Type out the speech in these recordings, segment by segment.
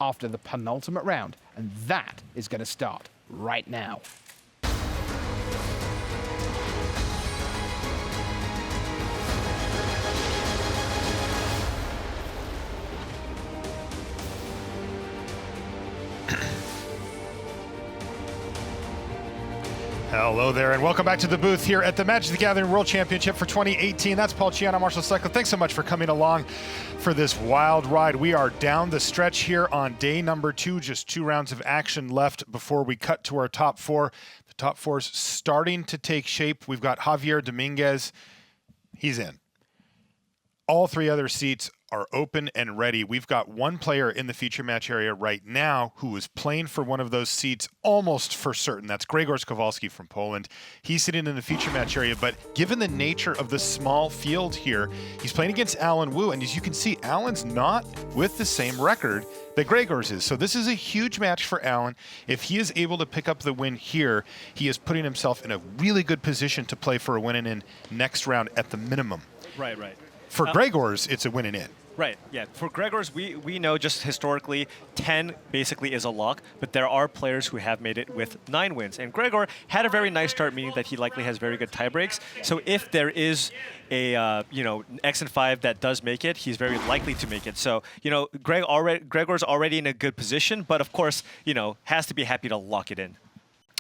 after the penultimate round, and that is going to start right now. Hello there, and welcome back to the booth here at the Magic the Gathering World Championship for 2018. That's Paul Chiano, Marshall Cycler. Thanks so much for coming along for this wild ride. We are down the stretch here on day number 2, just 2 rounds of action left before we cut to our top 4. The top 4's starting to take shape. We've got Javier Dominguez. He's in. All 3 other seats are open and ready. We've got one player in the feature match area right now who is playing for one of those seats almost for certain. That's Grzegorz Kowalski from Poland. He's sitting in the feature match area, but given the nature of the small field here, he's playing against Alan Wu, and as you can see, Alan's not with the same record that Grzegorz is. So this is a huge match for Alan. If he is able to pick up the win here, he is putting himself in a really good position to play for a win and in next round at the minimum. Right. For Grzegorz, it's a win and in. Right, yeah. For Grzegorz, we know just historically 10 basically is a lock, but there are players who have made it with 9 wins. And Gregor had a very nice start, meaning that he likely has very good tie breaks. So if there is a X and 5 that does make it, he's very likely to make it. So Gregor's already in a good position, but of course has to be happy to lock it in.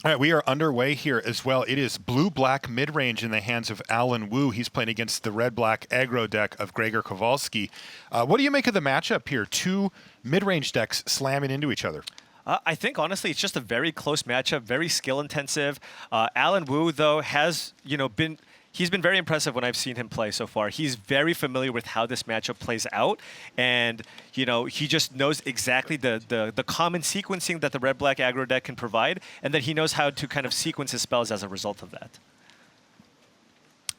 All right, we are underway here as well. It is blue-black mid-range in the hands of Alan Wu. He's playing against the red-black aggro deck of Gregor Kowalski. What do you make of the matchup here? 2 mid-range decks slamming into each other. I think, honestly, it's just a very close matchup, very skill-intensive. Alan Wu, though, has he's been very impressive when I've seen him play so far. He's very familiar with how this matchup plays out, and he just knows exactly the common sequencing that the red-black aggro deck can provide, and that he knows how to kind of sequence his spells as a result of that.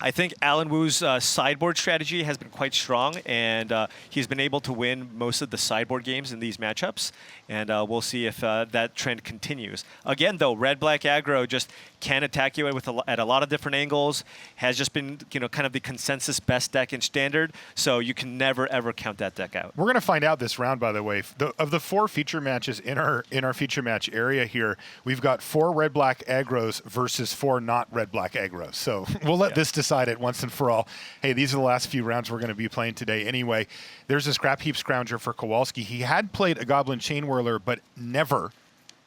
I think Alan Wu's sideboard strategy has been quite strong, and he's been able to win most of the sideboard games in these matchups, and we'll see if that trend continues. Again, though, red-black aggro just can attack you at a lot of different angles, has just been kind of the consensus best deck in Standard, so you can never, ever count that deck out. We're going to find out this round, by the way. Of the 4 feature matches in our feature match area here, we've got 4 red-black aggros versus 4 not red-black aggros. So we'll let this decide it once and for all. Hey, these are the last few rounds we're going to be playing today anyway. There's a Scrap Heap Scrounger for Kowalski. He had played a Goblin Chain Whirler, but never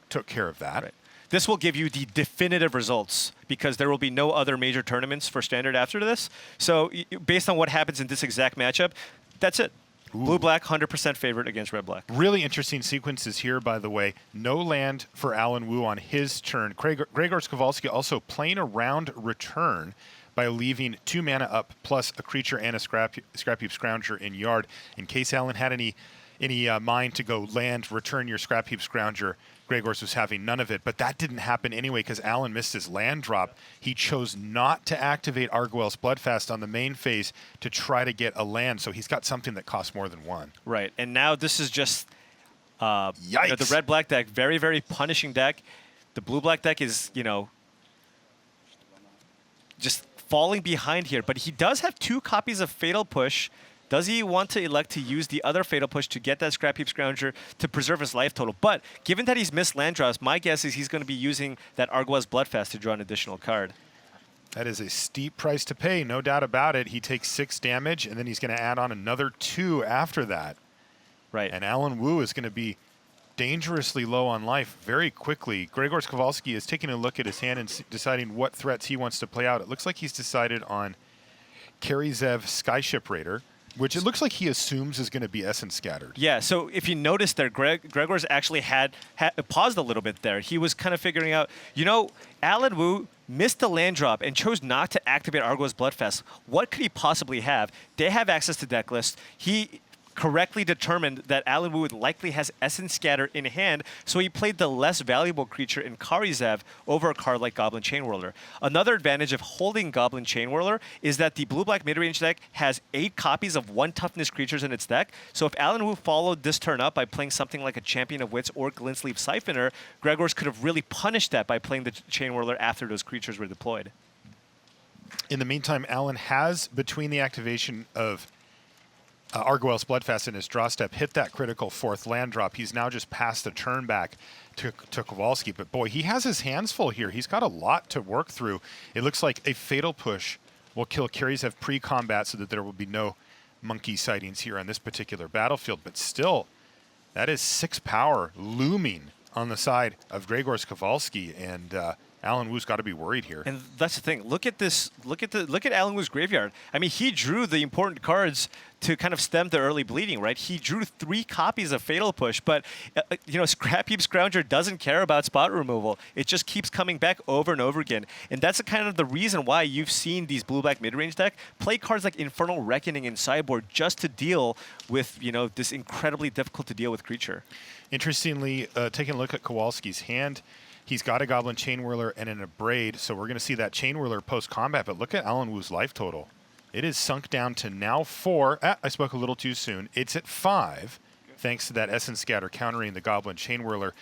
took care of that. Right. This will give you the definitive results because there will be no other major tournaments for Standard after this. So based on what happens in this exact matchup, that's it. Blue-black, 100% favorite against red-black. Really interesting sequences here, by the way. No land for Alan Wu on his turn. Grzegorz Kowalski also playing around return by leaving 2 mana up plus a creature and a Scrap Heap Scrounger in yard. In case Alan had any mind to go land, return your Scrap Heap Scrounger, Grzegorz was having none of it, but that didn't happen anyway because Alan missed his land drop. He chose not to activate Argwell's Bloodfast on the main phase to try to get a land, so he's got something that costs more than 1. Right, and now this is just the red-black deck, very, very punishing deck. The blue-black deck is, just falling behind here, but he does have 2 copies of Fatal Push. Does he want to elect to use the other Fatal Push to get that Scrap Heap Scrounger to preserve his life total? But given that he's missed land draws, my guess is he's going to be using that Argwell's Bloodfast to draw an additional card. That is a steep price to pay, no doubt about it. He takes 6 damage, and then he's going to add on another 2 after that. Right. And Alan Wu is going to be dangerously low on life very quickly. Grzegorz Kowalski is taking a look at his hand and deciding what threats he wants to play out. It looks like he's decided on Karizev Skyship Raider, which it looks like he assumes is going to be Essence Scattered. Yeah, so if you notice there, Gregor's actually had paused a little bit there. He was kind of figuring out, Alan Wu missed the land drop and chose not to activate Argwell's Bloodfest. What could he possibly have? They have access to deck list. He correctly determined that Alan Wu likely has Essence Scatter in hand, so he played the less valuable creature in Karizev over a card like Goblin Chain Whirler. Another advantage of holding Goblin Chain Whirler is that the blue-black mid-range deck has 8 copies of 1 toughness creatures in its deck, so if Alan Wu followed this turn up by playing something like a Champion of Wits or Glintsleeve Siphoner, Gregorz could have really punished that by playing the Chain Whirler after those creatures were deployed. In the meantime, Alan has, between the activation of Argoel's Bloodfast in his draw step hit that critical fourth land drop. He's now just passed the turn back to Kowalski. But boy, he has his hands full here. He's got a lot to work through. It looks like a Fatal Push will kill Kirizev pre-combat so that there will be no monkey sightings here on this particular battlefield. But still, that is 6 power looming on the side of Grzegorz Kowalski, and Alan Wu's got to be worried here. And that's the thing. Look at this. Look at Alan Wu's graveyard. I mean, he drew the important cards to kind of stem the early bleeding, right? He drew 3 copies of Fatal Push, but you know, Scrap Heap Scrounger doesn't care about spot removal. It just keeps coming back over and over again, and that's kind of the reason why you've seen these blue-black mid-range deck play cards like Infernal Reckoning in sideboard just to deal with, you know, this incredibly difficult to deal with creature. Interestingly, taking a look at Kowalski's hand, he's got a Goblin Chain Whirler and an Abrade, so we're going to see that Chain Whirler post-combat, but look at Alan Wu's life total. It is sunk down to now 4. I spoke a little too soon. It's at 5, thanks to that Essence Scatter countering the Goblin Chain Whirler.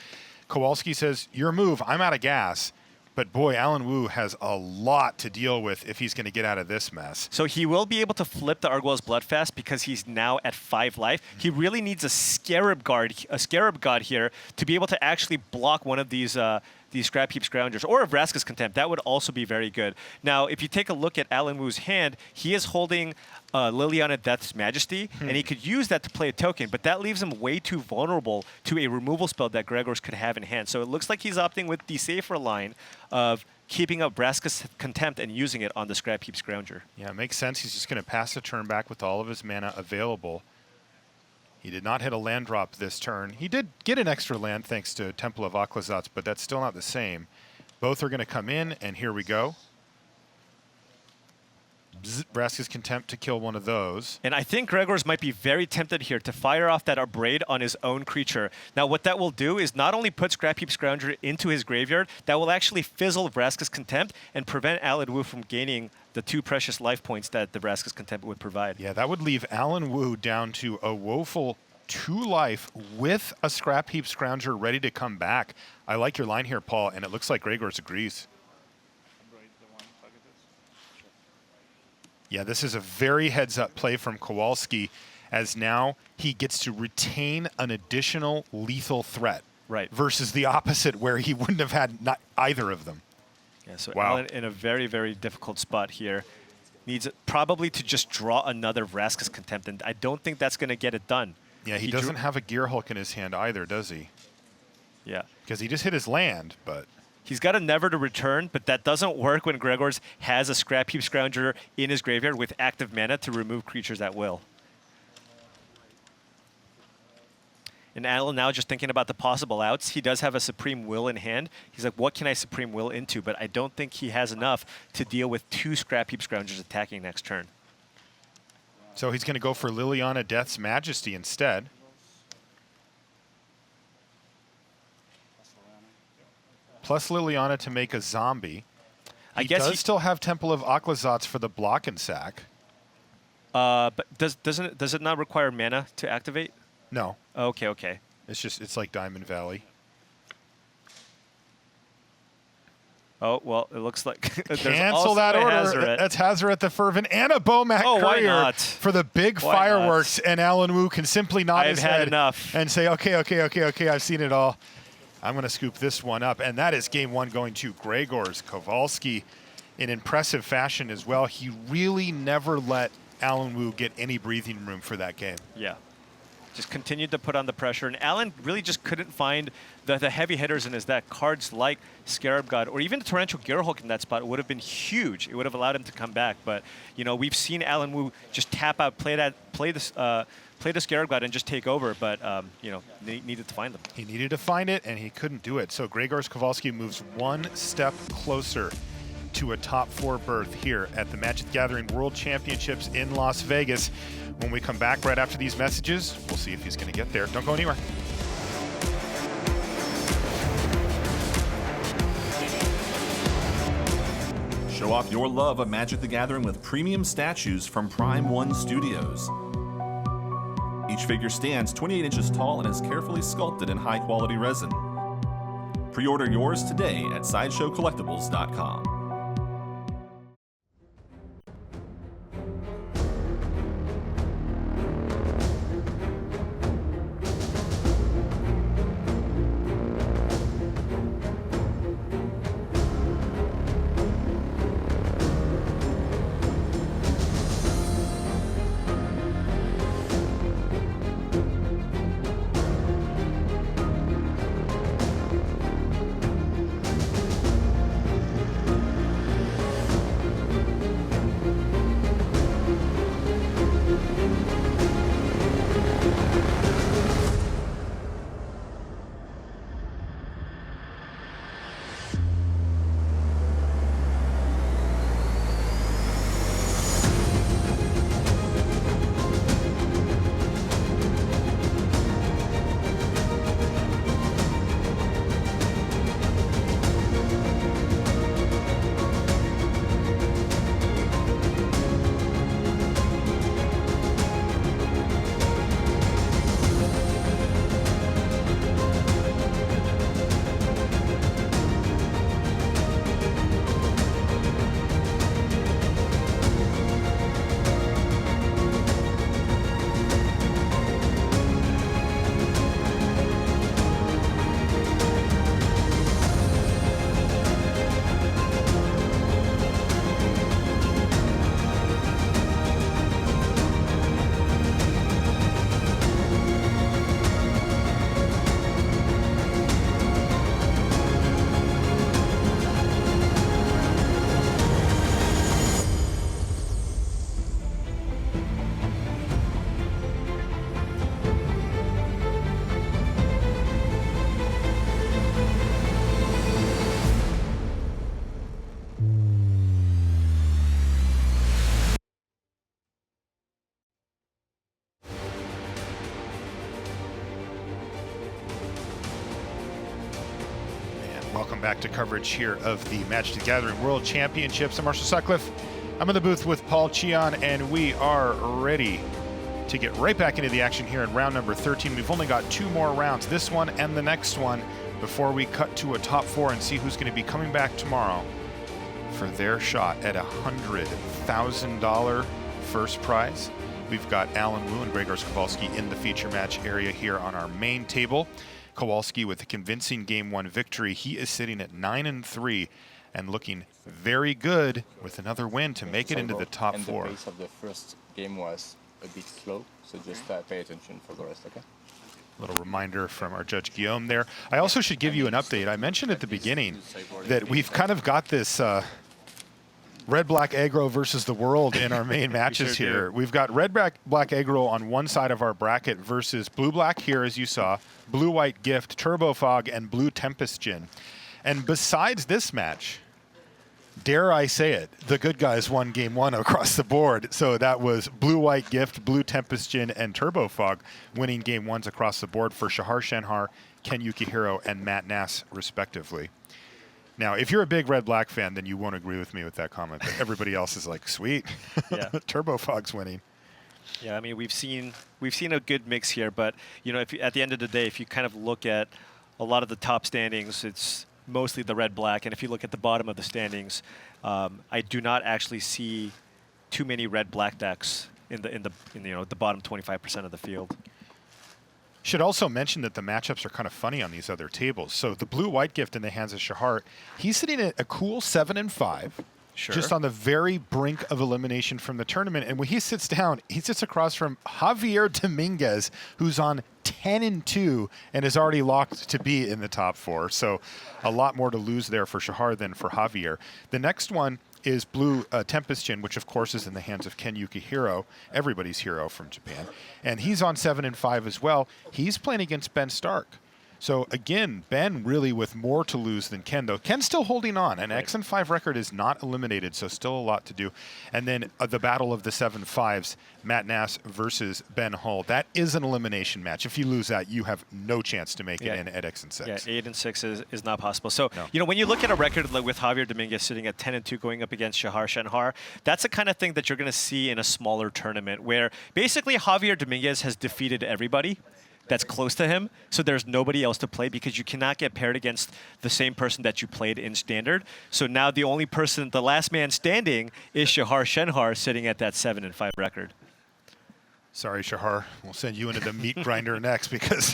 Kowalski says, your move, I'm out of gas. But boy, Alan Wu has a lot to deal with if he's going to get out of this mess. So he will be able to flip the Argoel's Bloodfast because he's now at 5 life. He really needs a Scarab God here to be able to actually block one of these Scrap Heap Scroungers, or a Vraska's Contempt. That would also be very good. Now, if you take a look at Alan Wu's hand, he is holding Liliana Death's Majesty, and he could use that to play a token, but that leaves him way too vulnerable to a removal spell that Gregor's could have in hand. So it looks like he's opting with the safer line of keeping up Vraska's Contempt and using it on the Scrap Heap Scrounger. Yeah, it makes sense. He's just going to pass the turn back with all of his mana available. He did not hit a land drop this turn. He did get an extra land thanks to Temple of Aklazats, but that's still not the same. Both are going to come in, and here we go. Vraska's Contempt to kill one of those. And I think Gregor's might be very tempted here to fire off that Abrade on his own creature. Now, what that will do is not only put Scrap Heap Scrounger into his graveyard, that will actually fizzle Vraska's Contempt and prevent Alan Wu from gaining the 2 precious life points that the Vraska's Contempt would provide. Yeah, that would leave Alan Wu down to a woeful 2 life with a Scrap Heap Scrounger ready to come back. I like your line here, Paul, and it looks like Gregor's agrees. Yeah, this is a very heads-up play from Kowalski, as now he gets to retain an additional lethal threat. Right. Versus the opposite, where he wouldn't have had either of them. Yeah, so wow. Alan in a very, very difficult spot here. Needs probably to just draw another Vraska's Contempt, and I don't think that's going to get it done. Yeah, he doesn't have a Gear Hulk in his hand either, does he? Yeah. Because he just hit his land, but... He's got a Never to Return, but that doesn't work when Gregor's has a Scrap Heap Scrounger in his graveyard with active mana to remove creatures at will. And Alan now just thinking about the possible outs. He does have a Supreme Will in hand. He's like, what can I Supreme Will into? But I don't think he has enough to deal with 2 Scrap Heap Scroungers attacking next turn. So he's going to go for Liliana Death's Majesty instead. Plus Liliana to make a zombie. He does still have Temple of Aklazats for the block and sack. But does it not require mana to activate? No. Okay, okay. It's like Diamond Valley. Oh, well, it looks like cancel that order. Hazoret. That's Hazoret the Fervent and a Bomat Courier for the big fireworks, and Alan Wu can simply nod his head and say, okay, I've seen it all. I'm going to scoop this one up, and that is game 1 going to Grzegorz Kowalski in impressive fashion as well. He really never let Alan Wu get any breathing room for that game. Yeah. Just continued to put on the pressure, and Alan really just couldn't find the heavy hitters in his deck. Cards like Scarab God or even the Torrential Gear Hulk in that spot would have been huge. It would have allowed him to come back, but you know, we've seen Alan Wu just tap out, play the Scarab God and just take over, but you know, needed to find them. He needed to find it, and he couldn't do it. So Grzegorz Kowalski moves 1 step closer to a top 4 berth here at the Magic the Gathering World Championships in Las Vegas. When we come back right after these messages, we'll see if he's going to get there. Don't go anywhere. Show off your love of Magic the Gathering with premium statues from Prime 1 Studios. Each figure stands 28 inches tall and is carefully sculpted in high-quality resin. Pre-order yours today at SideshowCollectibles.com. Welcome back to coverage here of the Magic the Gathering World Championships. I'm Marshall Sutcliffe. I'm in the booth with Paul Cheon, and we are ready to get right back into the action here in round number 13. We've only got 2 more rounds, this one and the next one, before we cut to a top 4 and see who's going to be coming back tomorrow for their shot at $100,000 first prize. We've got Alan Wu and Grzegorz Kowalski in the feature match area here on our main table. Kowalski with a convincing Game 1 victory. He is sitting at 9-3 and looking very good with another win to make it into the top 4. The pace of the first game was a bit slow, so just pay attention for the rest, okay? A little reminder from our judge Guillaume there. I also should give you an update. I mentioned at the beginning that we've kind of got this red-black aggro versus the world in our main matches here. We've got red-black aggro on one side of our bracket versus blue-black here, as you saw, blue-white gift, turbo fog, and blue tempest gin. And besides this match, dare I say it, the good guys won Game 1 across the board. So that was blue-white gift, blue tempest gin, and turbo fog winning Game 1s across the board for Shahar Shenhar, Ken Yukihiro, and Matt Nass, respectively. Now, if you're a big red-black fan, then you won't agree with me with that comment. But everybody else is like, sweet, Yeah. turbo fog's winning. Yeah, I mean, we've seen a good mix here, but you know, if you, at the end of the day, if you kind of look at a lot of the top standings, it's mostly the red-black, and if you look at the bottom of the standings, I do not actually see too many red-black decks in the bottom 25% of the field. Should also mention that the matchups are kind of funny on these other tables. So the blue-white gift in the hands of Shahar, he's sitting at a cool 7-5. Sure. Just on the very brink of elimination from the tournament. And when he sits down, he sits across from Javier Dominguez, who's on 10-2 and is already locked to be in the top 4. So a lot more to lose there for Shahar than for Javier. The next one is blue Tempest Gin, which of course is in the hands of Ken Yukihiro, everybody's hero from Japan. And he's on 7-5 as well. He's playing against Ben Stark. So again, Ben really with more to lose than Ken, though. Ken's still holding on. An X&5 record is not eliminated, so still a lot to do. And then the battle of the 7-5s, Matt Nass versus Ben Hull. That is an elimination match. If you lose that, you have no chance to make it in at X&6. Yeah, 8-6 is not possible. So, No. you know, when you look at a record like with Javier Dominguez sitting at 10-2 going up against Shahar Shenhar, that's the kind of thing that you're going to see in a smaller tournament where basically Javier Dominguez has defeated everybody that's close to him, so there's nobody else to play because you cannot get paired against the same person that you played in Standard. So now the only person, the last man standing, is Shahar Shenhar sitting at that 7-5 record. Sorry, Shahar. We'll send you into the meat grinder next because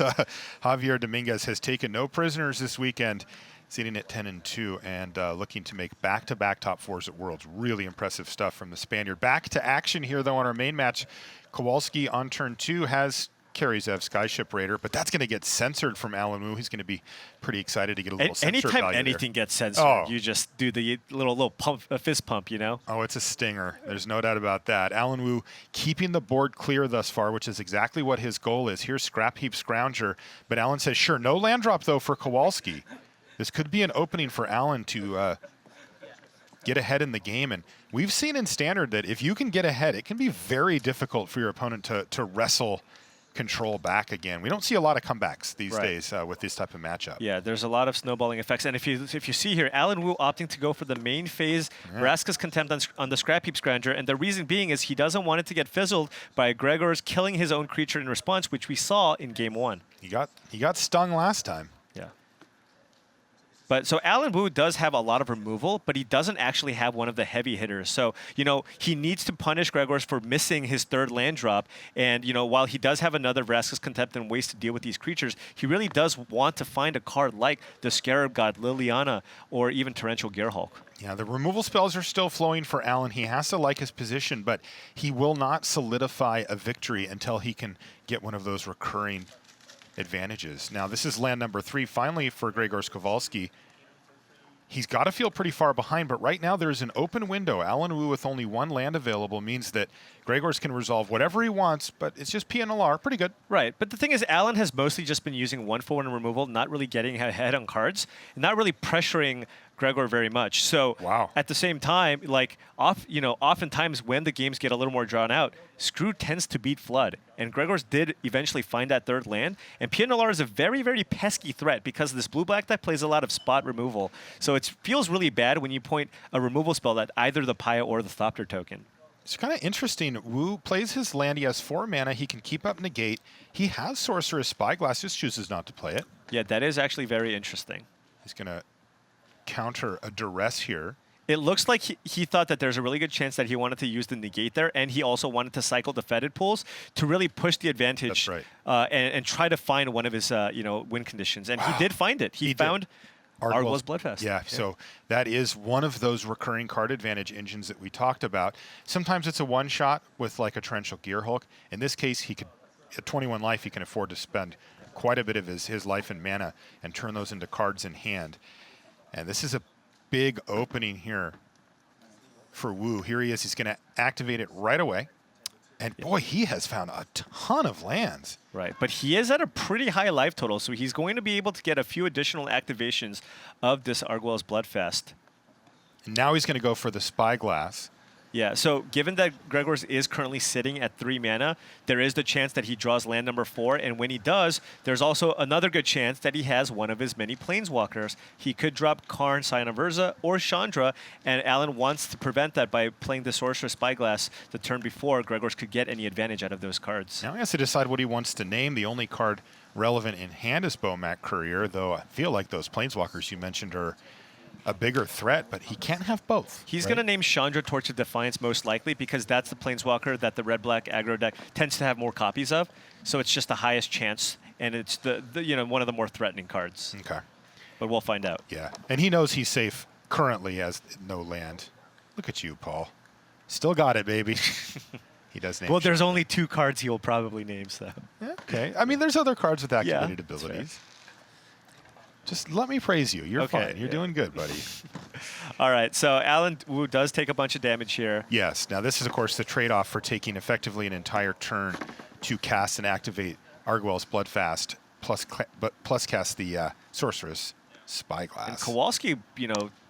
Javier Dominguez has taken no prisoners this weekend, sitting at 10-2 and looking to make back-to-back top 4s at Worlds. Really impressive stuff from the Spaniard. Back to action here, though, on our main match. Kowalski on turn 2 has Karizev Skyship Raider, but that's going to get censored from Alan Wu. He's going to be pretty excited to get a little censor Anytime value anything there. gets censored, you just do the little pump, a fist pump, you know? Oh, it's a stinger. There's no doubt about that. Alan Wu keeping the board clear thus far, which is exactly what his goal is. Here's Scrap Heap Scrounger, but Alan says, sure, no land drop, though, for Kowalski. This could be an opening for Alan to get ahead in the game, and we've seen in Standard that if you can get ahead, it can be very difficult for your opponent to wrestle control back again. We don't see a lot of comebacks these days with this type of matchup. Yeah, there's a lot of snowballing effects. And if you see here, Alan Wu opting to go for the main phase, Vraska's Contempt on the Scrap Heap Scrounger, and the reason being is he doesn't want it to get fizzled by Gregor's killing his own creature in response, which we saw in Game 1. He got stung last time. Yeah. But so Alan Wu does have a lot of removal, but he doesn't actually have one of the heavy hitters. So, you know, he needs to punish Gregor's for missing his third land drop. And, you know, while he does have another Vraska's Contempt and ways to deal with these creatures, he really does want to find a card like the Scarab God, Liliana, or even Torrential Gearhulk. Yeah, the removal spells are still flowing for Alan. He has to like his position, but he will not solidify a victory until he can get one of those recurring advantages. Now, this is land number 3, finally, for Grzegorz Kowalski. He's got to feel pretty far behind, but right now there's an open window. Alan Wu with only 1 land available means that Gregor's can resolve whatever he wants, but it's just PNLR. Pretty good. Right, but the thing is, Alan has mostly just been using 1-for-1 removal, not really getting ahead on cards, and not really pressuring Gregor very much. So Wow. at the same time, like oftentimes when the games get a little more drawn out, Screw tends to beat Flood. And Gregor's did eventually find that third land. And PNLR is a very, very pesky threat because this blue-black deck plays a lot of spot removal. So it feels really bad when you point a removal spell at either the Paya or the Thopter token. It's kind of interesting. Wu plays his land. He has 4 mana. He can keep up negate. He has Sorcerer's Spyglass, just chooses not to play it. Yeah, that is actually very interesting. He's going to counter a Duress here. It looks like he thought that there's a really good chance that he wanted to use the negate there, and he also wanted to cycle the fetid pools to really push the advantage. That's right. And try to find one of his win conditions. And he did find it. He found Argwell's Bloodfest. Yeah, so that is one of those recurring card advantage engines that we talked about. Sometimes it's a one-shot with like a Torrential Gearhulk. In this case, he could, at 21 life, he can afford to spend quite a bit of his life and mana and turn those into cards in hand. And this is a big opening here for Wu. Here he is. He's going to activate it right away. And boy, he has found a ton of lands. Right, but he is at a pretty high life total, so he's going to be able to get a few additional activations of this Argwell's Bloodfest. And now he's going to go for the Spyglass. Yeah, so given that Gregor's is currently sitting at 3 mana, there is the chance that he draws land number 4, and when he does, there's also another good chance that he has one of his many Planeswalkers. He could drop Karn, Scion of Urza, or Chandra, and Alan wants to prevent that by playing the Sorcerer's Spyglass the turn before Gregor's could get any advantage out of those cards. Now he has to decide what he wants to name. The only card relevant in hand is Bomat Courier, though I feel like those Planeswalkers you mentioned are a bigger threat, but he can't have both. He's going to name Chandra Torch of Defiance most likely because that's the Planeswalker that the red-black aggro deck tends to have more copies of. So it's just the highest chance, and it's the one of the more threatening cards. Okay. But we'll find out. Yeah, and he knows he's safe currently, has no land. Look at you, Paul. Still got it, baby. He does name. Well, there's Chandra. only 2 cards he'll probably name, so. Yeah, okay. I mean, there's other cards with activated Yeah, that's abilities. Just let me praise you. You're Okay, fine. You're yeah. doing good, buddy. All right, so Alan Wu does take a bunch of damage here. Yes. Now, this is, of course, the trade-off for taking effectively an entire turn to cast and activate Argwell's Bloodfast, plus cast the Sorceress Spyglass. And Kowalski,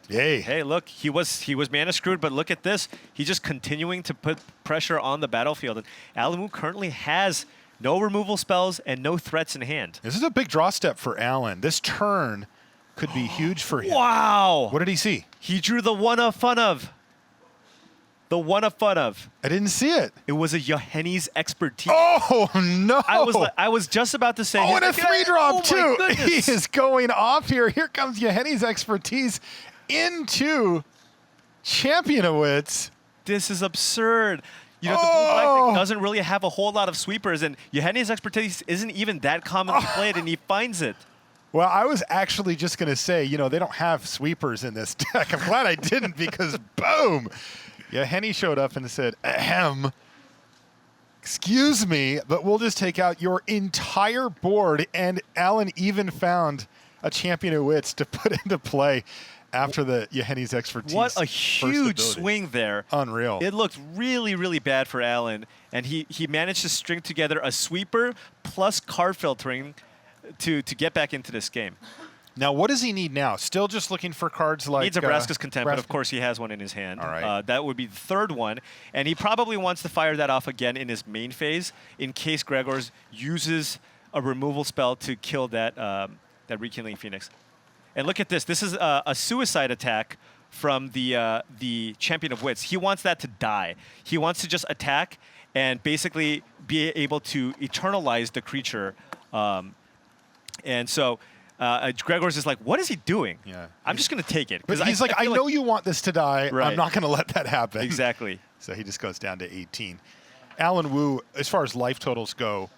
Yay. hey, look, he was mana screwed, but look at this. He's just continuing to put pressure on the battlefield. And Alan Wu currently has no removal spells and no threats in hand. This is a big draw step for Alan. This turn could be huge for him. Wow. What did he see? He drew the one of fun of. The one of fun of. I didn't see it. It was a Yohenni's Expertise. Oh, no. I was just about to say. Oh, and a 3-drop, oh too. my He goodness. is going off here. Here comes Yohenni's Expertise into Champion of Wits. This is absurd. The blue-black deck doesn't really have a whole lot of sweepers, and Yohenni's Expertise isn't even that commonly played, and he finds it. Well, I was actually just going to say, they don't have sweepers in this deck. I'm glad I didn't because, boom, Yohenni showed up and said, ahem, excuse me, but we'll just take out your entire board. And Alan even found a Champion of Wits to put into play after the Yohenni's Expertise. What a first huge ability. swing there. Unreal. It looked really, really bad for Alan, and he managed to string together a sweeper plus card filtering to get back into this game. Now, what does he need now? Still just looking for cards like... Needs a Vraska's Contempt, but of Vraska- course he has one in his hand. All right. That would be the 3rd one, and he probably wants to fire that off again in his main phase in case Gregor's uses a removal spell to kill that Rekindling Phoenix. And look at this. This is a suicide attack from the Champion of Wits. He wants that to die. He wants to just attack and basically be able to eternalize the creature. And so Gregor's is like, what is he doing? Yeah. I'm just going to take it. But he's like, I feel know you want this to die. Right. I'm not going to let that happen. Exactly. So he just goes down to 18. Alan Wu, as far as life totals go,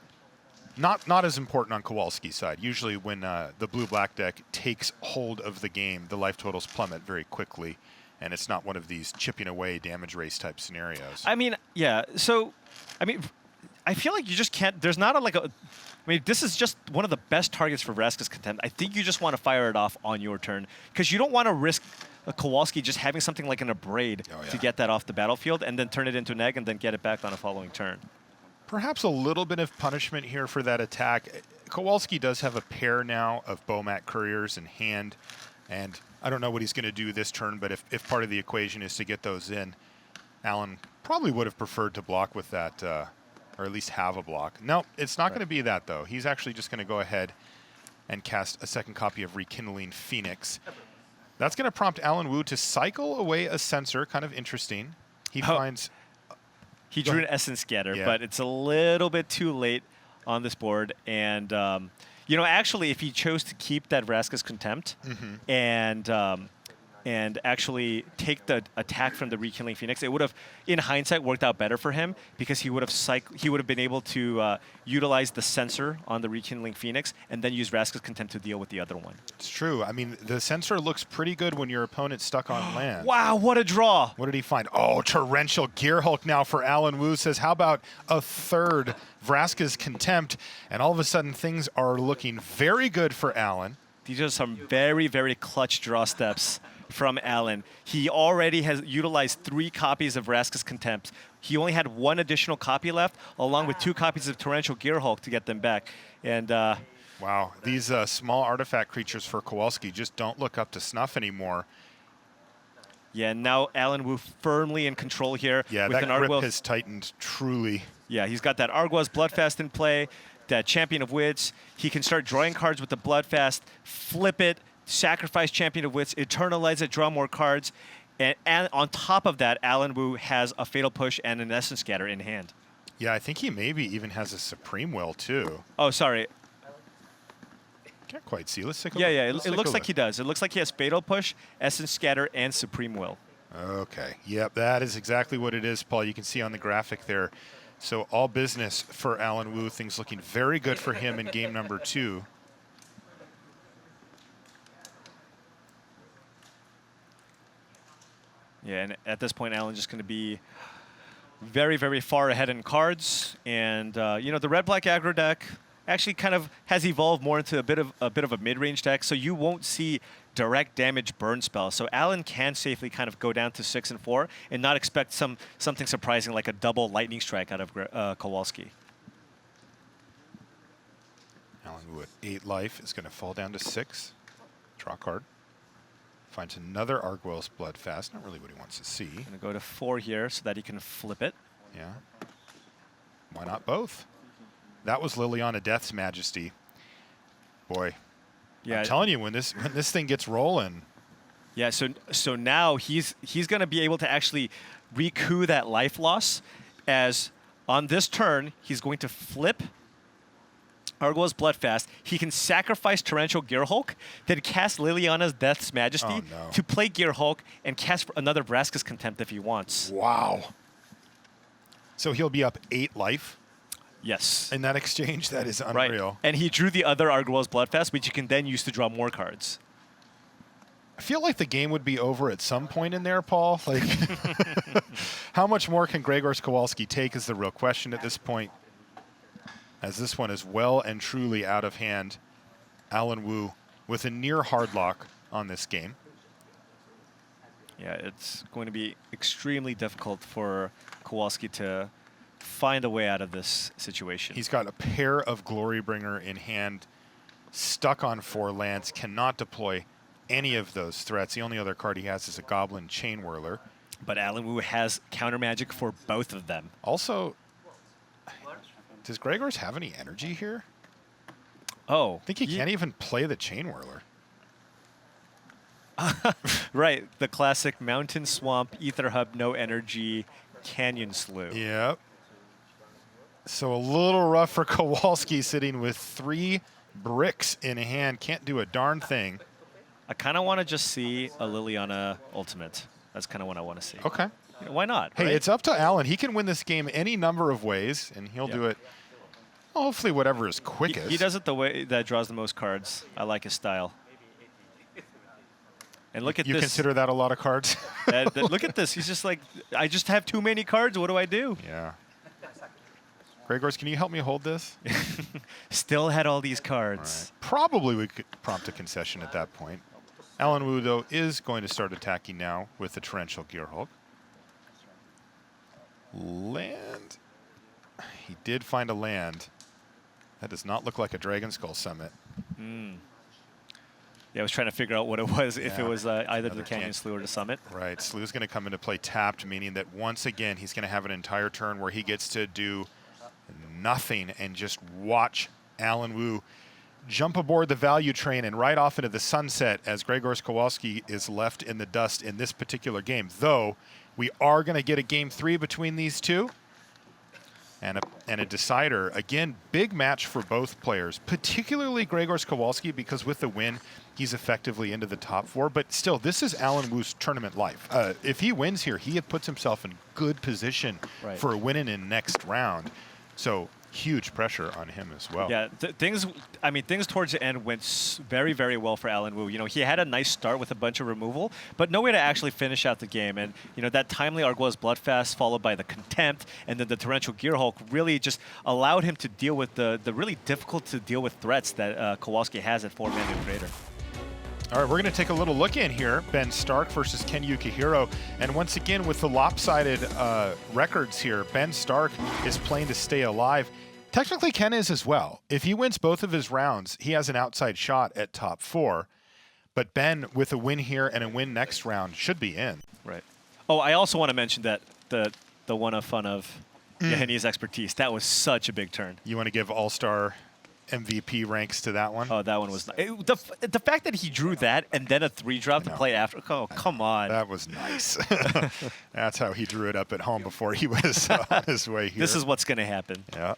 not as important on Kowalski's side. Usually when the blue-black deck takes hold of the game, the life totals plummet very quickly, and it's not one of these chipping away damage race type scenarios. I mean, yeah. So, I feel like you just can't. There's not this is just one of the best targets for Vraska's Contempt. I think you just want to fire it off on your turn because you don't want to risk a Kowalski just having something like an Abrade to get that off the battlefield and then turn it into an egg and then get it back on a following turn. Perhaps a little bit of punishment here for that attack. Kowalski does have a pair now of Bomat Couriers in hand. And I don't know what he's going to do this turn, but if part of the equation is to get those in, Alan probably would have preferred to block with that, or at least have a block. No, it's not going to be that, though. He's actually just going to go ahead and cast a second copy of Rekindling Phoenix. That's going to prompt Alan Wu to cycle away a sensor. Kind of interesting. He finds... He drew an Essence Scatter, Yeah. but it's a little bit too late on this board. And, you know, actually, if he chose to keep that Vraska's Contempt and actually take the attack from the Rekindling Phoenix, it would have, in hindsight, worked out better for him because he would have been able to utilize the sensor on the Rekindling Phoenix and then use Vraska's Contempt to deal with the other one. It's true. I mean, the sensor looks pretty good when your opponent's stuck on land. Wow, what a draw! What did he find? Oh, Torrential Gearhulk now for Alan Wu. Says, how about a third Vraska's Contempt? And all of a sudden, things are looking very good for Alan. These are some very, very clutch draw steps from Alan. He already has utilized 3 copies of Vraska's Contempt. He only had 1 additional copy left, along with 2 copies of Torrential Gearhulk to get them back. And wow, these small artifact creatures for Kowalski just don't look up to snuff anymore. yeah, now Alan Wu firmly in control here. Yeah, with that an grip Arguel's. has tightened truly. Yeah, he's got that Arguel's Bloodfast in play, that Champion of Wits. He can start drawing cards with the Bloodfast, flip it, sacrifice Champion of Wits, eternalize it, draw more cards. And on top of that, Alan Wu has a Fatal Push and an Essence Scatter in hand. Yeah, I think he maybe even has a Supreme Will, too. Oh, sorry. Can't quite see. Let's take a Yeah, look. yeah, Let's it take looks a like look. he does. It looks like he has Fatal Push, Essence Scatter, and Supreme Will. Okay. Yep, that is exactly what it is, Paul. You can see on the graphic there. So all business for Alan Wu. Things looking very good for him in game number 2. Yeah, and at this point, Alan's just going to be very, very far ahead in cards. And, you know, the red-black aggro deck actually kind of has evolved more into a bit of a mid-range deck, so you won't see direct damage burn spells. So Alan can safely kind of go down to 6 and 4 and not expect something surprising like a double lightning strike out of Kowalski. Alan Wu at 8 life is going to fall down to 6. Draw card. Finds another Arguel's Bloodfast. Not really what he wants to see. Going to go to 4 here so that he can flip it. Yeah. Why not both? That was Liliana Death's Majesty. Boy, Yeah, I'm telling you, when this thing gets rolling, yeah. So now he's going to be able to actually recoup that life loss, as on this turn he's going to flip Arguel's Bloodfast. He can sacrifice Torrential Gearhulk, then cast Liliana's Death's Majesty no. to play Gearhulk and cast another Vraska's Contempt if he wants. wow. So he'll be up 8 life Yes. in that exchange. That is Right. unreal. And he drew the other Arguel's Bloodfast, which you can then use to draw more cards. I feel like the game would be over at some point in there, Paul. Like, how much more can Grzegorz Kowalski take is the real question at this point, as this one is well and truly out of hand. Alan Wu with a near hard lock on this game. Yeah, it's going to be extremely difficult for Kowalski to find a way out of this situation. He's got a pair of Glorybringer in hand, stuck on 4 lands, cannot deploy any of those threats. The only other card he has is a Goblin Chain Whirler. But Alan Wu has counter magic for both of them. Also, does Gregor's have any energy here? Oh, I think he can't even play the Chain Whirler. right. The classic Mountain Swamp, Ether Hub, no energy, Canyon Slough. Yep. So a little rough for Kowalski, sitting with 3 bricks in hand. Can't do a darn thing. I kind of want to just see a Liliana Ultimate. That's kind of what I want to see. Okay. You know, why not? Hey, right? it's up to Alan. He can win this game any number of ways, and he'll do it, well, hopefully whatever is quickest. He does it the way that draws the most cards. I like his style. And look at You this. consider that a lot of cards? Look at this. He's just like, I just have too many cards. What do I do? Yeah. Gregor's, can you help me hold this? Still had all these cards. Probably we could prompt a concession at that point. Alan Wu, though, is going to start attacking now with the Torrential Gearhulk. Land. He did find a land. That does not look like a Dragon Skull Summit. Yeah, I was trying to figure out what it was, if it Yeah. was either Another the Canyon can- Slew or the Summit. Right, Slew's going to come into play tapped, meaning that once again he's going to have an entire turn where he gets to do nothing and just watch Alan Wu jump aboard the value train and ride off into the sunset as Grzegorz Kowalski is left in the dust in this particular game. Though we are going to get a game 3 between these two and a decider. Again, big match for both players, particularly Grzegorz Kowalski, because with the win, he's effectively into the top 4. But still, this is Alan Wu's tournament life. If he wins here, he puts himself in good position Right. for winning in next round. So huge pressure on him as well. Yeah, things towards the end went very, very well for Alan Wu. You know, he had a nice start with a bunch of removal, but no way to actually finish out the game. And, you know, that timely Argois Bloodfast followed by the Contempt and then the Torrential Gearhulk really just allowed him to deal with the really difficult to deal with threats that Kowalski has at 4-man and greater. All right, we're going to take a little look in here. Ben Stark versus Ken Yukihiro. And once again, with the lopsided records here, Ben Stark is playing to stay alive. Technically, Ken is as well. If he wins both of his rounds, he has an outside shot at top 4. But Ben, with a win here and a win next round, should be in. Right. Oh, I also want to mention that the one of fun of Yeheni's expertise. That was such a big turn. You want to give All-Star MVP ranks to that one? Oh, that one was the fact that he drew that and then a 3-drop to play after. Oh, come on. That was nice. That's how he drew it up at home before he was on his way here. This is what's going to happen. Yeah.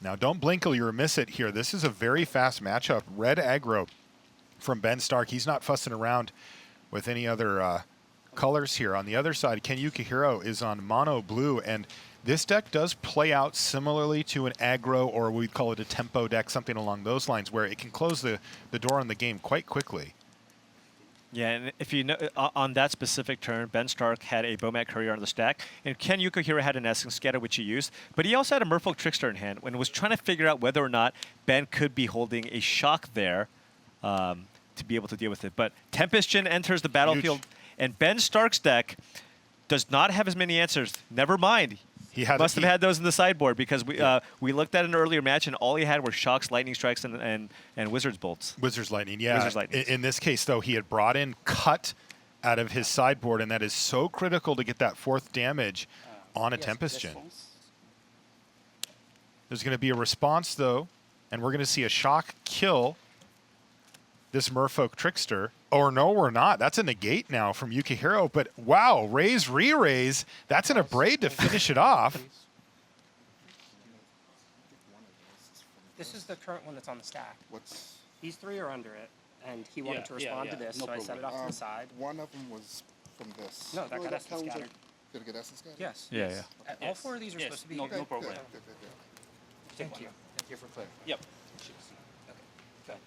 Now, don't blink or you'll miss it here. This is a very fast matchup. Red aggro from Ben Stark. He's not fussing around with any other colors here. On the other side, Ken Yukihiro is on mono blue, and this deck does play out similarly to an aggro, or we'd call it a tempo deck, something along those lines, where it can close the door on the game quite quickly. Yeah, and if you know, on that specific turn, Ben Stark had a Bomat Courier on the stack, and Ken Yukihiro had an Essence Scatter, which he used, but he also had a Merfolk Trickster in hand and was trying to figure out whether or not Ben could be holding a shock there to be able to deal with it. But Tempestion enters the battlefield, and Ben Stark's deck does not have as many answers. Never mind. He Must have had those in the sideboard because we looked at an earlier match and all he had were Shocks, Lightning Strikes, and Wizard's Bolts. Wizard's Lightning, yeah. Wizard's Lightning. In this case, though, he had brought in Cut out of his sideboard, and that is so critical to get that 4th damage on a Tempestion. There's going to be a response, though, and we're going to see a Shock kill this Merfolk Trickster. Or no, we're not. That's a negate now from Yukihiro, but wow, raise, re-raise. That's an Abrade to finish it off. This is the current one that's on the stack. These 3 are under it, and he wanted to respond to this, so I set it off to the side. One of them was from this. No, that got Essence Scattered. Did it get Essence Scattered? Yes. Yeah. All 4 of these are supposed to be Okay, here. no problem. Good. Thank you. Thank you for clear. Yep. Okay.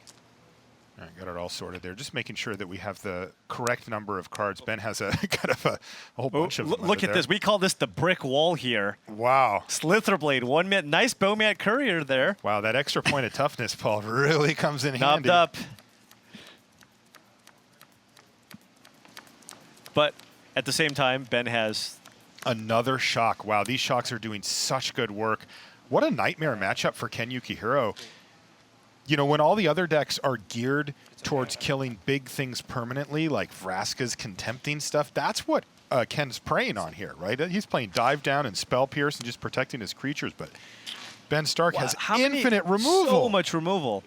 All right, got it all sorted there. Just making sure that we have the correct number of cards. Ben has a kind of a whole bunch of them Look under at there. this. We call this the brick wall here. Wow. Slitherblade, 1 minute. Nice Bomat Courier there. Wow, that extra point of toughness, Paul, really comes in Knobbed handy. up. But at the same time, Ben has Another shock. Wow, these shocks are doing such good work. What a nightmare matchup for Ken Yukihiro. You know, when all the other decks are geared towards killing big things permanently, like Vraska's contempting stuff, that's what Ken's preying on here, right? He's playing Dive Down and Spell Pierce and just protecting his creatures, but Ben Stark has infinite removal. So much removal.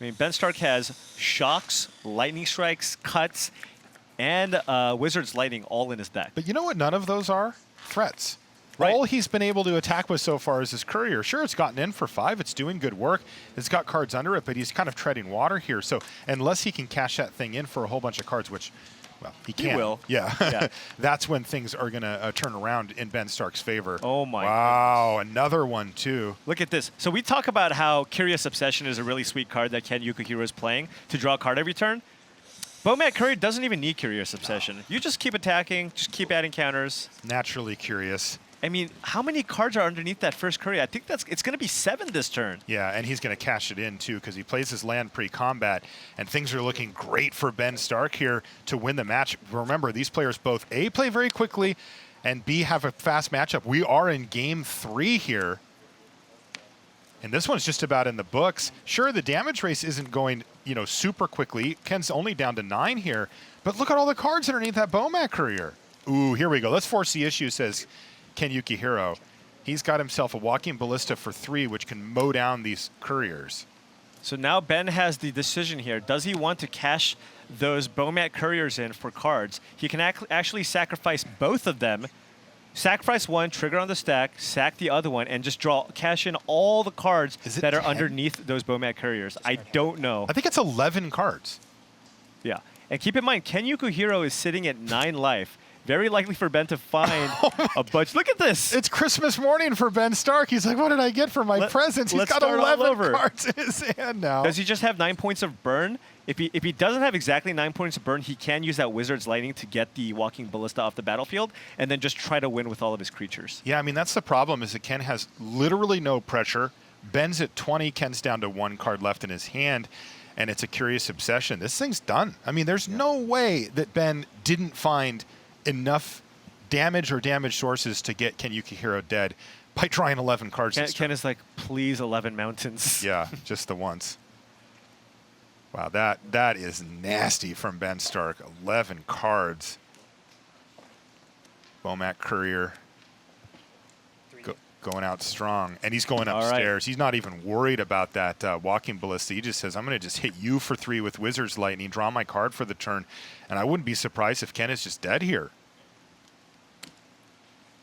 I mean, Ben Stark has Shocks, Lightning Strikes, Cuts, and Wizard's Lightning all in his deck. But you know what none of those are? Threats. Right. All he's been able to attack with so far is his Courier. Sure, it's gotten in for 5. It's doing good work. It's got cards under it, but he's kind of treading water here. So unless he can cash that thing in for a whole bunch of cards, which, well, he can. He will. Yeah. That's when things are going to turn around in Ben Stark's favor. Oh, my Wow, another one, too. Look at this. So we talk about how Curious Obsession is a really sweet card that Ken Yukihiro is playing to draw a card every turn. Bomat Courier doesn't even need Curious Obsession. You just keep attacking, just keep adding counters. Naturally curious. I mean, how many cards are underneath that first Courier? I think it's going to be 7 this turn. Yeah, and he's going to cash it in, too, because he plays his land pre-combat, and things are looking great for Ben Stark here to win the match. Remember, these players both, A, play very quickly, and B, have a fast matchup. We are in Game 3 here. And this one's just about in the books. Sure, the damage race isn't going, super quickly. Ken's only down to 9 here. But look at all the cards underneath that Bomat Courier. Ooh, here we go. Let's force the issue, says Ken Yukihiro. He's got himself a Walking Ballista for 3, which can mow down these Couriers. So now Ben has the decision here. Does he want to cash those Bomat Couriers in for cards? He can actually sacrifice both of them. Sacrifice one, trigger on the stack, sack the other one, and just cash in all the cards that are 10? underneath those Bomat Couriers. I don't know. I think it's 11 cards. Yeah. And keep in mind, Ken Yukihiro is sitting at 9 life. Very likely for Ben to find a bunch. Look at this. It's Christmas morning for Ben Stark. He's like, what did I get for my presents? He's got 11 cards in his hand now. Does he just have 9 points of burn? If he doesn't have exactly 9 points of burn, he can use that Wizard's Lightning to get the Walking Ballista off the battlefield and then just try to win with all of his creatures. Yeah, I mean, that's the problem is that Ken has literally no pressure. Ben's at 20. Ken's down to 1 card left in his hand, and it's a curious obsession. This thing's done. I mean, there's no way that Ben didn't find enough damage or damage sources to get Ken Yukihiro dead by drawing 11 cards. Ken is like, please, 11 mountains. Yeah, just the once. Wow, that is nasty from Ben Stark. 11 cards. Bomat Courier going out strong. And he's going upstairs. He's not even worried about that Walking Ballista. He just says, I'm going to just hit you for 3 with Wizard's Lightning, draw my card for the turn. And I wouldn't be surprised if Ken is just dead here.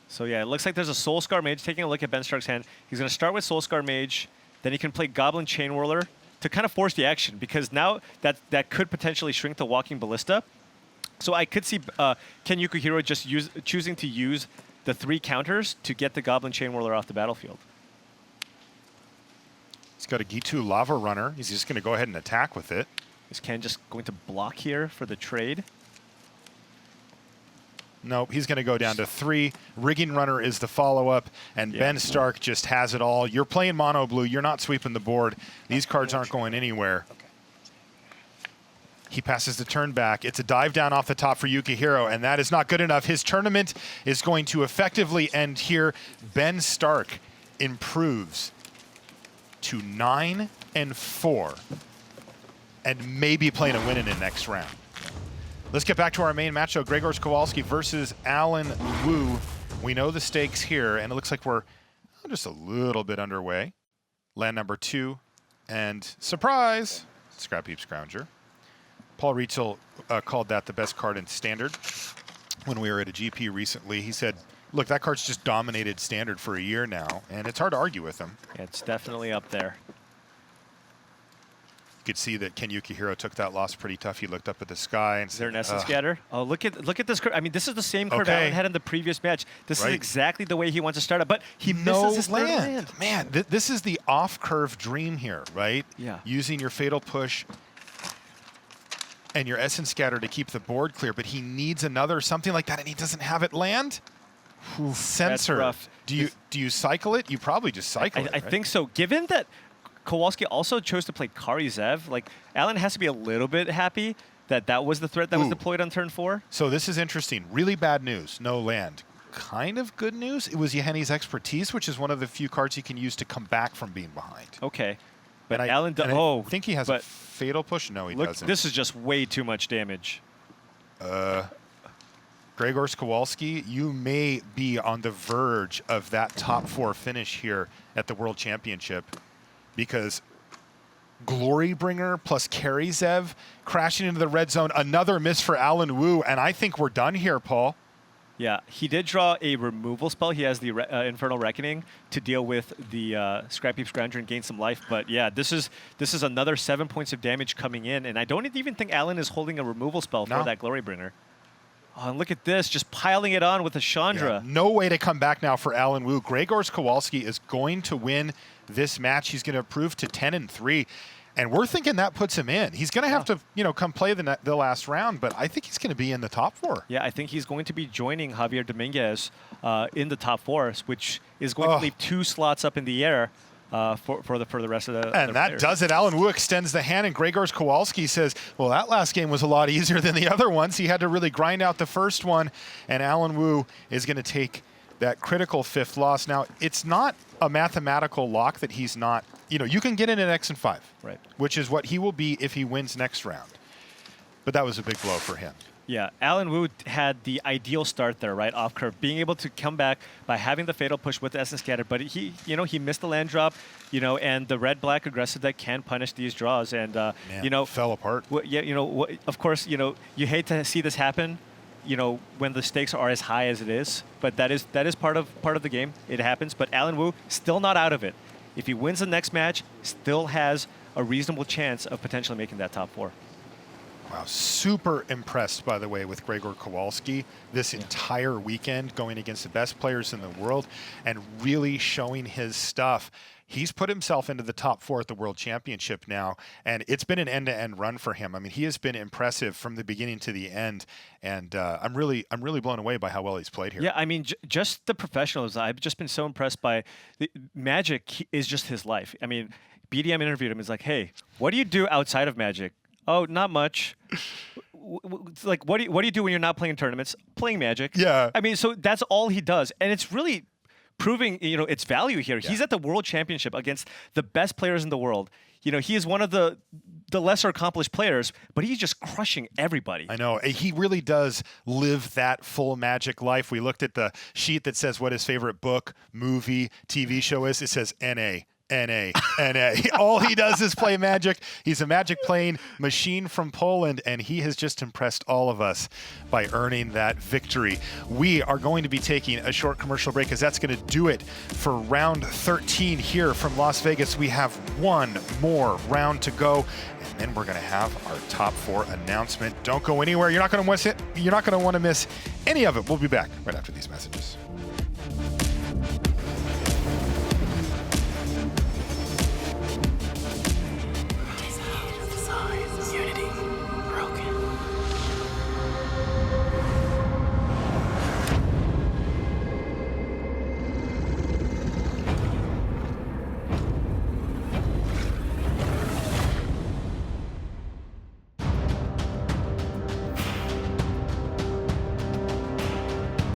So yeah, it looks like there's a Soulscar Mage. Taking a look at Ben Stark's hand, he's going to start with Soulscar Mage. Then he can play Goblin Chain Whirler to kind of force the action, because now that could potentially shrink the Walking Ballista. So I could see Ken Yukihiro just choosing to use the 3 counters to get the Goblin Chain Whirler off the battlefield. He's got a Gitu Lava Runner. He's just going to go ahead and attack with it. Is Ken just going to block here for the trade? Nope, he's going to go down to 3. Rigging Runner is the follow-up, and Ben Stark just has it all. You're playing mono blue. You're not sweeping the board. These cards aren't going anywhere. He passes the turn back. It's a dive down off the top for Yukihiro, and that is not good enough. His tournament is going to effectively end here. Ben Stark improves to 9-4, and maybe playing a win in the next round. Let's get back to our main match, though. Grzegorz Kowalski versus Alan Wu. We know the stakes here, and it looks like we're just a little bit underway. Land number 2, and surprise, Scrap Heap Scrounger. Paul Rietzel called that the best card in Standard when we were at a GP recently. He said, look, that card's just dominated Standard for a year now, and it's hard to argue with him. Yeah, it's definitely up there. You could see that Ken Yukihiro took that loss pretty tough. He looked up at the sky and said, is there an Essence Scatter? Oh, look at this card. I mean, this is the same card Alan had in the previous match. This is exactly the way he wants to start it, but he misses his third land. Man, this is the off-curve dream here, right? Yeah. Using your Fatal Push and your Essence Scatter to keep the board clear, but he needs another something like that, and he doesn't have it land. Censor. Rough. Do you cycle it? You probably just cycle it. I think so. Given that Kowalski also chose to play Kari Zev, like, Alan has to be a little bit happy that that was the threat that was deployed on turn 4. So this is interesting. Really bad news. No land. Kind of good news. It was Yeheni's Expertise, which is one of the few cards he can use to come back from being behind. Okay. But and Alan I think he has a Fatal Push. No, he doesn't. This is just way too much damage. Grzegorz Kowalski, you may be on the verge of that top 4 finish here at the World Championship, because Glorybringer plus Karizev crashing into the red zone, another miss for Alan Wu, and I think we're done here, Paul. Yeah, he did draw a removal spell. He has the Infernal Reckoning to deal with the Scrap Heap Scrounger and gain some life. But yeah, this is another 7 points of damage coming in, and I don't even think Alan is holding a removal spell for that Glorybringer. Oh, and look at this, just piling it on with a Chandra. Yeah, no way to come back now for Alan Wu. Grzegorz Kowalski is going to win this match. He's going to improve to 10-3. And we're thinking that puts him in. He's going to have to, come play the last round, but I think he's going to be in the top 4. Yeah, I think he's going to be joining Javier Dominguez in the top 4, which is going to leave 2 slots up in the air for the rest of the And that players. does it. Alan Wu extends the hand, and Grzegorz Kowalski says, well, that last game was a lot easier than the other ones. He had to really grind out the first one, and Alan Wu is going to take that critical 5th loss. Now, it's not a mathematical lock that he's not, you can get in an X and 5, right? Which is what he will be if he wins next round. But that was a big blow for him. Yeah, Alan Wu had the ideal start there, right, off curve, being able to come back by having the fatal push with the Essence Scatter, but he missed the land drop, and the red-black aggressive deck can punish these draws, and fell apart. Of course, you hate to see this happen, when the stakes are as high as it is, but that is part of the game. It happens, but Alan Wu still not out of it. If he wins the next match, still has a reasonable chance of potentially making that top 4. Wow, super impressed, by the way, with Gregor Kowalski this entire weekend, going against the best players in the world and really showing his stuff. He's put himself into the top 4 at the World Championship now, and it's been an end-to-end run for him. I mean, he has been impressive from the beginning to the end, and I'm really blown away by how well he's played here. Yeah, I mean, just the professionalism. I've just been so impressed by Magic is just his life. I mean, BDM interviewed him. He's like, "Hey, what do you do outside of Magic?" "Oh, not much." Like, what do you do when you're not playing tournaments? Playing Magic. Yeah. I mean, so that's all he does, and it's really proving its value here. Yeah. He's at the World Championship against the best players in the world. He is one of the lesser accomplished players, but he's just crushing everybody. I know. He really does live that full Magic life. We looked at the sheet that says what his favorite book, movie, TV show is. It says NA. NA. All he does is play Magic. He's a Magic playing machine from Poland, and he has just impressed all of us by earning that victory. We are going to be taking a short commercial break, as that's going to do it for round 13 here from Las Vegas. We have one more round to go, and then we're going to have our top 4 announcement. Don't go anywhere. You're not going to miss it. You're not going to want to miss any of it. We'll be back right after these messages.